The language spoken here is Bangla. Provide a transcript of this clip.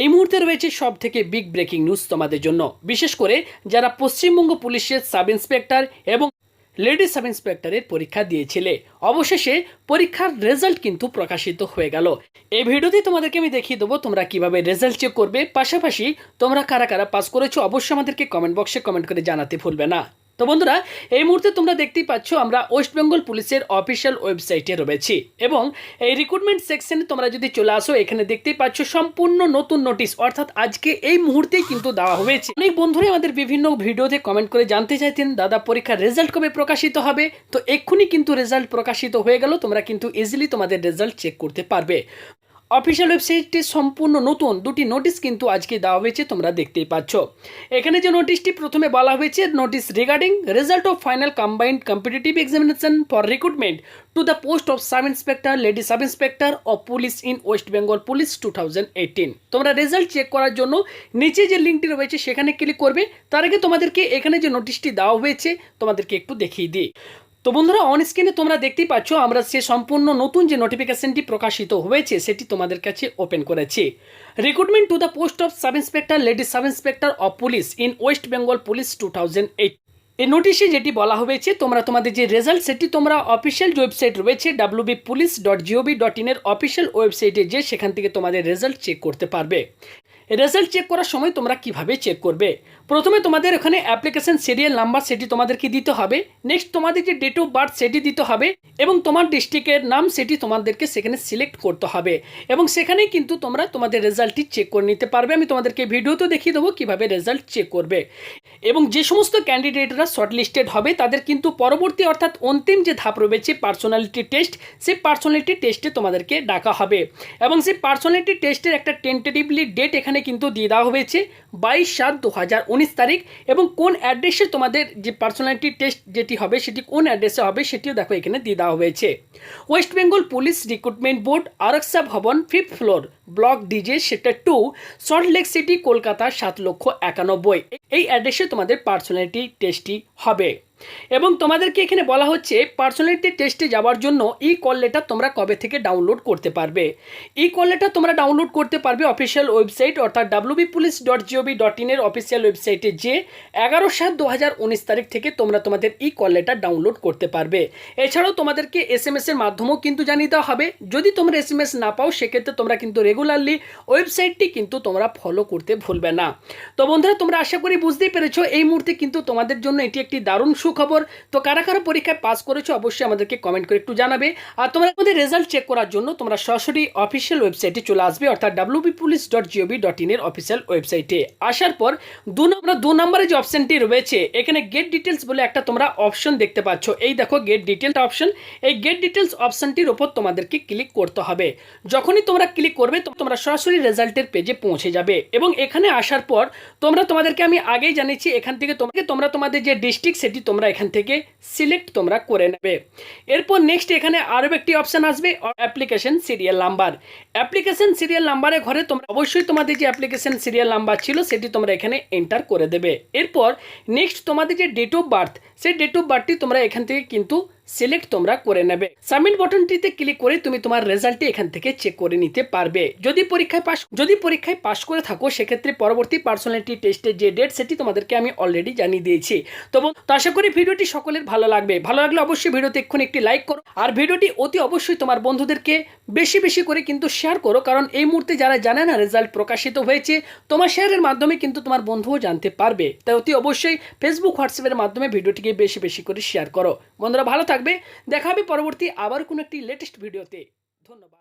এই মুহূর্তে রয়েছে সব থেকে বিগ ব্রেকিং নিউজ তোমাদের জন্য, বিশেষ করে যারা পশ্চিমবঙ্গ পুলিশের সাব ইন্সপেক্টর এবং লেডি সাব ইন্সপেক্টরের পরীক্ষা দিয়েছিলে। অবশেষে পরীক্ষার রেজাল্ট কিন্তু প্রকাশিত হয়ে গেল। এই ভিডিওতে তোমাদেরকে আমি দেখিয়ে দেবো তোমরা কিভাবে রেজাল্ট চেক করবে, পাশাপাশি তোমরা কারা কারা পাস করেছো অবশ্যই আমাদেরকে কমেন্ট বক্সে কমেন্ট করে জানাতে ভুলবে না। তো বন্ধুরা, এই মুহূর্তে তোমরা দেখতেই পাচ্ছ আমরা ওয়েস্ট বেঙ্গল পুলিশের অফিসিয়াল ওয়েবসাইটে রয়েছি এবং এই রিক্রুটমেন্ট সেকশনে তোমরা যদি চলে আসো, এখানে দেখতেই পাচ্ছ সম্পূর্ণ নতুন নোটিশ, অর্থাৎ আজকে এই মুহূর্তেই কিন্তু দেওয়া হয়েছে। অনেক বন্ধুরাই আমাদের বিভিন্ন ভিডিওতে কমেন্ট করে জানতে চাইতেন দাদা পরীক্ষার রেজাল্ট কবে প্রকাশিত হবে। তো এক্ষুনি কিন্তু রেজাল্ট প্রকাশিত হয়ে গেল, তোমরা কিন্তু ইজিলি তোমাদের রেজাল্ট চেক করতে পারবে। অফিসিয়াল ওয়েবসাইটে সম্পূর্ণ নতুন দুটি নোটিশ কিন্তু আজকে দেওয়া হয়েছে, তোমরা দেখতেই পাচ্ছ। এখানে যে নোটিশটি প্রথমে বলা হয়েছে, notice regarding result of final combined competitive examination for recruitment to the post of sub inspector lady sub inspector of police in West Bengal police 2018। তোমরা রেজাল্ট চেক করার জন্য নিচে যে লিঙ্কটি রয়েছে সেখানে ক্লিক করবে। তার আগে তোমাদেরকে এখানে যে নোটিশটি দেওয়া হয়েছে তোমাদেরকে একটু দেখিয়ে দিই। তো বন্ধুরা, অন স্ক্রিনে তোমরা দেখতেই পাচ্ছ আমরা সে সম্পূর্ণ নতুন যে নোটিফিকেশনটি প্রকাশিত হয়েছে সেটি তোমাদের কাছে ওপেন করেছি। Recruitment to the post of sub inspector lady sub inspector of police in West Bengal police 2008। এই নোটিশে যেটি বলা হয়েছে, তোমরা তোমাদের যে রেজাল্ট সেটি তোমরা অফিসিয়াল যে ওয়েবসাইট রয়েছে wbpolice.gov.in এর অফিসিয়াল ওয়েবসাইটে যে সেখান থেকে তোমাদের রেজাল্ট চেক করতে পারবে। রেজাল্ট চেক করার সময় তোমরা কিভাবে চেক করবে, প্রথমে তোমাদের এখানে অ্যাপ্লিকেশন সিরিয়াল নাম্বার সেটি তোমাদেরকে দিতে হবে। নেক্সট তোমাদের যে ডেট অফ বার্থ সেটি দিতে হবে এবং তোমার ডিস্ট্রিক্টের নাম সেটি তোমাদেরকে সেখানে সিলেক্ট করতে হবে এবং সেখানেই কিন্তু তোমরা তোমাদের রেজাল্টটি চেক করে নিতে পারবে। আমি তোমাদেরকে ভিডিওতে দেখিয়ে দেবো কীভাবে রেজাল্ট চেক করবে এবং যে সমস্ত ক্যান্ডিডেটরা শর্টলিস্টেড হবে তাদের কিন্তু পরবর্তী অর্থাৎ অন্তিম যে ধাপ রয়েছে পার্সোনালিটি টেস্ট, সেই পার্সোনালিটি টেস্টে তোমাদেরকে ডাকা হবে এবং সেই পার্সোনালিটি টেস্টের একটা টেন্টেটিভলি ডেট এখানে কিন্তু দিয়ে দেওয়া হয়েছে 22/7/2019 তারিখ এবং কোন অ্যাড্রেসে তোমাদের যে পার্সোনালিটি টেস্ট যেটি হবে সেটি কোন অ্যাড্রেসে হবে সেটিও দেখো এখানে দিয়ে দেওয়া হয়েছে। West Bengal police recruitment board, Araksha Bhavan, 5th floor, block DJ, sector 2, Salt Lake City, Kolkata 7,91,000। এই অ্যাড্রেসে তোমাদের পার্সোনালিটি টেস্টটি হবে এবং তোমাদেরকে এখানে বলা হচ্ছে পার্সোনালিটি টেস্টে যাওয়ার জন্য ই কল লেটার তোমরা কবে থেকে ডাউনলোড করতে পারবে। ই কল লেটার তোমরা ডাউনলোড করতে পারবে অফিসিয়াল ওয়েবসাইট অর্থাৎ wbpolice.gov.in এর অফিসিয়াল ওয়েবসাইটে যে 11/7/2019 তারিখ থেকে তোমরা তোমাদের ই কল লেটার ডাউনলোড করতে পারবে। এছাড়াও তোমাদেরকে SMS এর মাধ্যমেও কিন্তু জানিয়ে দেওয়া হবে। যদি তোমরা SMS না পাও সেক্ষেত্রে তোমরা কিন্তু রেগুলারলি ওয়েবসাইটটি কিন্তু তোমরা ফলো করতে ভুলবে না। তো বন্ধুরা, তোমরা আশা করি বুঝতেই পেরেছো এই মুহূর্তে কিন্তু তোমাদের জন্য এটি একটি দারুণ খবর। তো কারা কারা পরীক্ষায় পাস করেছো অবশ্যই আমাদেরকে কমেন্ট করে একটু জানাবে। আর তোমরা আমাদের রেজাল্ট চেক করার জন্য তোমরা সরাসরি অফিসিয়াল ওয়েবসাইটে চলে আসবে অর্থাৎ wbpolice.gov.in এর অফিসিয়াল ওয়েবসাইটে। আসার পর দু নম্বরে যে অপশনটি রয়েছে এখানে গেট ডিটেলস বলে একটা তোমরা অপশন দেখতে পাচ্ছ। এই দেখো গেট ডিটেলস অপশন, এই গেট ডিটেলস অপশনটির উপর তোমাদেরকে ক্লিক করতে হবে। যখনই তোমরা ক্লিক করবে তোমরা সরাসরি রেজাল্টের পেজে পৌঁছে যাবে এবং এখানে আসার পর তোমাদেরকে আমি আগেই জানিয়েছি এখান থেকে তোমরা তোমাদের যে ডিস্ট্রিক্ট সেটি তোমরা এখান থেকে সিলেক্ট তোমরা করে নেবে। এরপর নেক্সট এখানে আরও একটি অপশন আসবে application serial number. Application serial নাম্বারের ঘরে তোমরা অবশ্যই তোমাদের যে অ্যাপ্লিকেশন সিরিয়াল নাম্বার ছিল সেটি তোমরা এখানে এন্টার করে দেবে। এরপর নেক্সট তোমাদের যে ডেট অফ বার্থ, সেই ডেট অফ বার্থটি তোমরা এখান থেকে কিন্তু সিলেক্ট তোমরা করে নেবে। সাবমিট বাটনটিতে ক্লিক করে তুমি তোমার রেজাল্টটি এখান থেকে চেক করে নিতে পারবে। যদি পরীক্ষায় পাস করে থাকো সেক্ষেত্রে পরবর্তী পার্সোনালিটি টেস্টের যে ডেট সেটি তোমাদেরকে আমি অলরেডি জানিয়ে দিয়েছি। তো আশা করি ভিডিওটি সকলের ভালো লাগবে। ভালো লাগলে অবশ্যই ভিডিওতে এক্ষুনি একটি লাইক করো আর ভিডিওটি অতি অবশ্যই তোমার বন্ধুদেরকে বেশি বেশি করে কিন্তু শেয়ার করো, কারণ এই মুহূর্তে যারা জানে না রেজাল্ট প্রকাশিত হয়েছে তোমার শেয়ারের মাধ্যমে কিন্তু তোমার বন্ধুও জানতে পারবে। তাই অতি অবশ্যই ফেসবুক, হোয়াটসঅ্যাপের মাধ্যমে ভিডিওটিকে বেশি বেশি করে শেয়ার করো। বন্ধুরা ভালো থাকবে, দেখা হবে পরবর্তী আবার কোনো একটি লেটেস্ট ভিডিওতে। ধন্যবাদ।